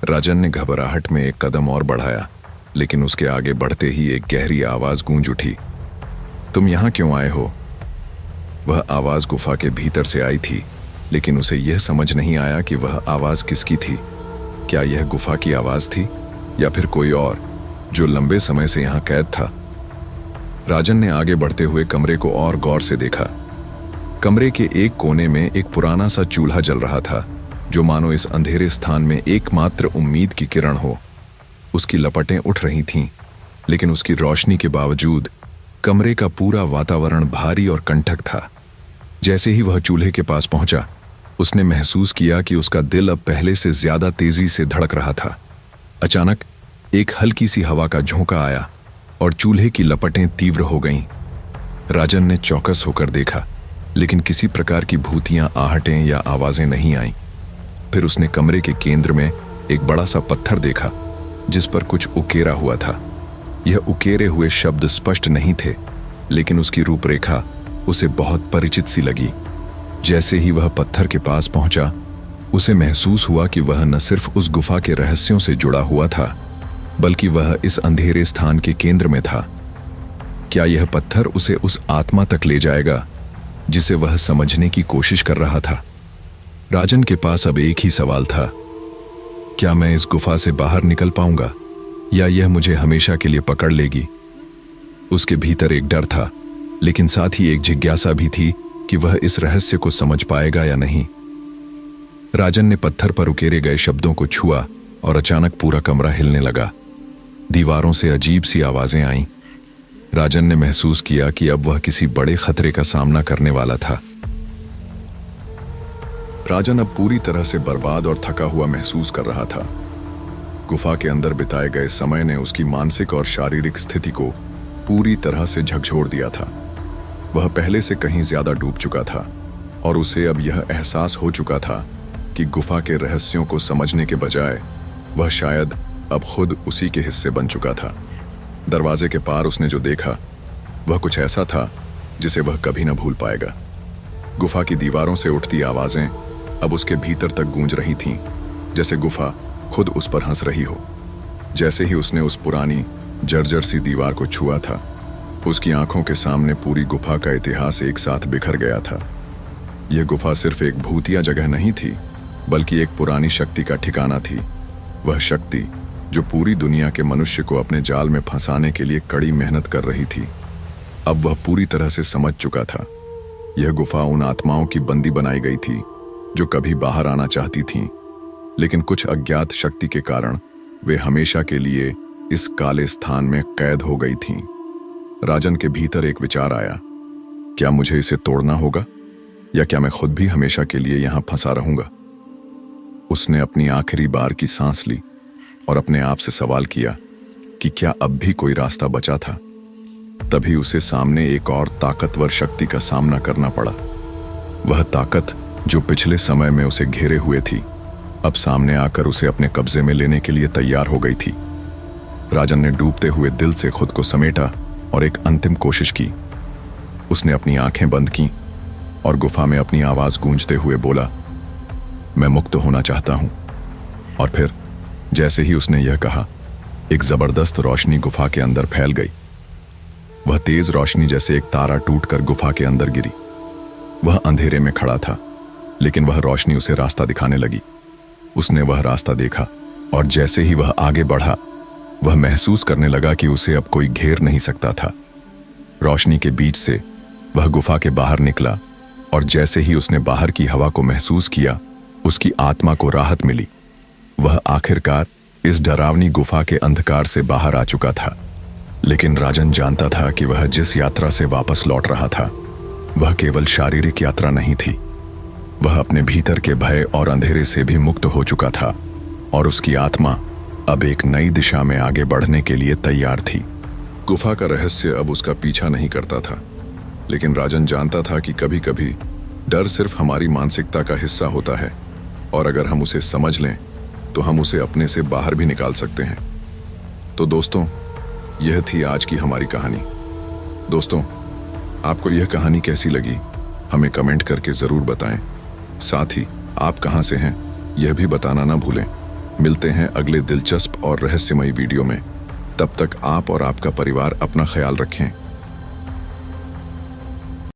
राजन ने घबराहट में एक कदम और बढ़ाया, लेकिन उसके आगे बढ़ते ही एक गहरी आवाज गूंज उठी। तुम यहां क्यों आए हो? वह आवाज गुफा के भीतर से आई थी, लेकिन उसे यह समझ नहीं आया कि वह आवाज किसकी थी। क्या यह गुफा की आवाज थी, या फिर कोई और जो लंबे समय से यहां कैद था? राजन ने आगे बढ़ते हुए कमरे को और गौर से देखा। कमरे के एक कोने में एक पुराना सा चूल्हा जल रहा था, जो मानो इस अंधेरे स्थान में एकमात्र उम्मीद की किरण हो। उसकी लपटें उठ रही थीं, लेकिन उसकी रोशनी के बावजूद कमरे का पूरा वातावरण भारी और कंठक था। जैसे ही वह चूल्हे के पास पहुंचा, उसने महसूस किया कि उसका दिल अब पहले से ज्यादा तेजी से धड़क रहा था। अचानक एक हल्की सी हवा का झोंका आया और चूल्हे की लपटें तीव्र हो गईं। राजन ने चौकस होकर देखा, लेकिन किसी प्रकार की भूतियां, आहटें या आवाजें नहीं आईं। फिर उसने कमरे के केंद्र में एक बड़ा सा पत्थर देखा, जिस पर कुछ उकेरा हुआ था। यह उकेरे हुए शब्द स्पष्ट नहीं थे, लेकिन उसकी रूपरेखा उसे बहुत परिचित सी लगी। जैसे ही वह पत्थर के पास पहुंचा, उसे महसूस हुआ कि वह न सिर्फ उस गुफा के रहस्यों से जुड़ा हुआ था, बल्कि वह इस अंधेरे स्थान के केंद्र में था। क्या यह पत्थर उसे उस आत्मा तक ले जाएगा जिसे वह समझने की कोशिश कर रहा था? राजन के पास अब एक ही सवाल था, क्या मैं इस गुफा से बाहर निकल पाऊंगा, या यह मुझे हमेशा के लिए पकड़ लेगी? उसके भीतर एक डर था, लेकिन साथ ही एक जिज्ञासा भी थी कि वह इस रहस्य को समझ पाएगा या नहीं। राजन ने पत्थर पर उकेरे गए शब्दों को छुआ और अचानक पूरा कमरा हिलने लगा। दीवारों से अजीब सी आवाजें आईं। राजन ने महसूस किया कि अब वह किसी बड़े खतरे का सामना करने वाला था। राजन अब पूरी तरह से बर्बाद और थका हुआ महसूस कर रहा था। गुफा के अंदर बिताए गए समय ने उसकी मानसिक और शारीरिक स्थिति को पूरी तरह से झकझोर दिया था। वह पहले से कहीं ज्यादा डूब चुका था और उसे अब यह एहसास हो चुका था कि गुफा के रहस्यों को समझने के बजाय वह शायद अब खुद उसी के हिस्से बन चुका था। दरवाजे के पार उसने जो देखा, वह कुछ ऐसा था जिसे वह कभी न भूल पाएगा। गुफा की दीवारों से उठती आवाजें अब उसके भीतर तक गूंज रही थीं, जैसे गुफा खुद उस पर हंस रही हो। जैसे ही उसने उस पुरानी जर्जर सी दीवार को छुआ था, उसकी आंखों के सामने पूरी गुफा का इतिहास एक साथ बिखर गया था। यह गुफा सिर्फ एक भूतिया जगह नहीं थी, बल्कि एक पुरानी शक्ति का ठिकाना थी। वह शक्ति जो पूरी दुनिया के मनुष्य को अपने जाल में फंसाने के लिए कड़ी मेहनत कर रही थी। अब वह पूरी तरह से समझ चुका था। यह गुफा उन आत्माओं की बंदी बनाई गई थी जो कभी बाहर आना चाहती थीं, लेकिन कुछ अज्ञात शक्ति के कारण वे हमेशा के लिए इस काले स्थान में कैद हो गई थीं। राजन के भीतर एक विचार आया, क्या मुझे इसे तोड़ना होगा या क्या मैं खुद भी हमेशा के लिए यहां फंसा रहूंगा? उसने अपनी आखिरी बार की सांस ली और अपने आप से सवाल किया कि क्या अब भी कोई रास्ता बचा था। तभी उसे सामने एक और ताकतवर शक्ति का सामना करना पड़ा। वह ताकत जो पिछले समय में उसे घेरे हुए थी, अब सामने आकर उसे अपने कब्जे में लेने के लिए तैयार हो गई थी। राजन ने डूबते हुए दिल से खुद को समेटा और एक अंतिम कोशिश की। उसने अपनी आंखें बंद की और गुफा में अपनी आवाज गूंजते हुए बोला, मैं मुक्त होना चाहता हूं। और फिर जैसे ही उसने यह कहा, एक जबरदस्त रोशनी गुफा के अंदर फैल गई। वह तेज रोशनी जैसे एक तारा टूटकर गुफा के अंदर गिरी। वह अंधेरे में खड़ा था, लेकिन वह रोशनी उसे रास्ता दिखाने लगी। उसने वह रास्ता देखा और जैसे ही वह आगे बढ़ा, वह महसूस करने लगा कि उसे अब कोई घेर नहीं सकता था। रोशनी के बीच से वह गुफा के बाहर निकला और जैसे ही उसने बाहर की हवा को महसूस किया, उसकी आत्मा को राहत मिली। वह आखिरकार इस डरावनी गुफा के अंधकार से बाहर आ चुका था। लेकिन राजन जानता था कि वह जिस यात्रा से वापस लौट रहा था, वह केवल शारीरिक यात्रा नहीं थी। वह अपने भीतर के भय और अंधेरे से भी मुक्त हो चुका था और उसकी आत्मा अब एक नई दिशा में आगे बढ़ने के लिए तैयार थी। गुफा का रहस्य अब उसका पीछा नहीं करता था, लेकिन राजन जानता था कि कभी कभी डर सिर्फ हमारी मानसिकता का हिस्सा होता है और अगर हम उसे समझ लें तो हम उसे अपने से बाहर भी निकाल सकते हैं। तो दोस्तों, यह थी आज की हमारी कहानी। दोस्तों, आपको यह कहानी कैसी लगी हमें कमेंट करके ज़रूर बताएं। साथ ही आप कहां से हैं यह भी बताना ना भूलें। मिलते हैं अगले दिलचस्प और रहस्यमयी वीडियो में। तब तक आप और आपका परिवार अपना ख्याल रखें।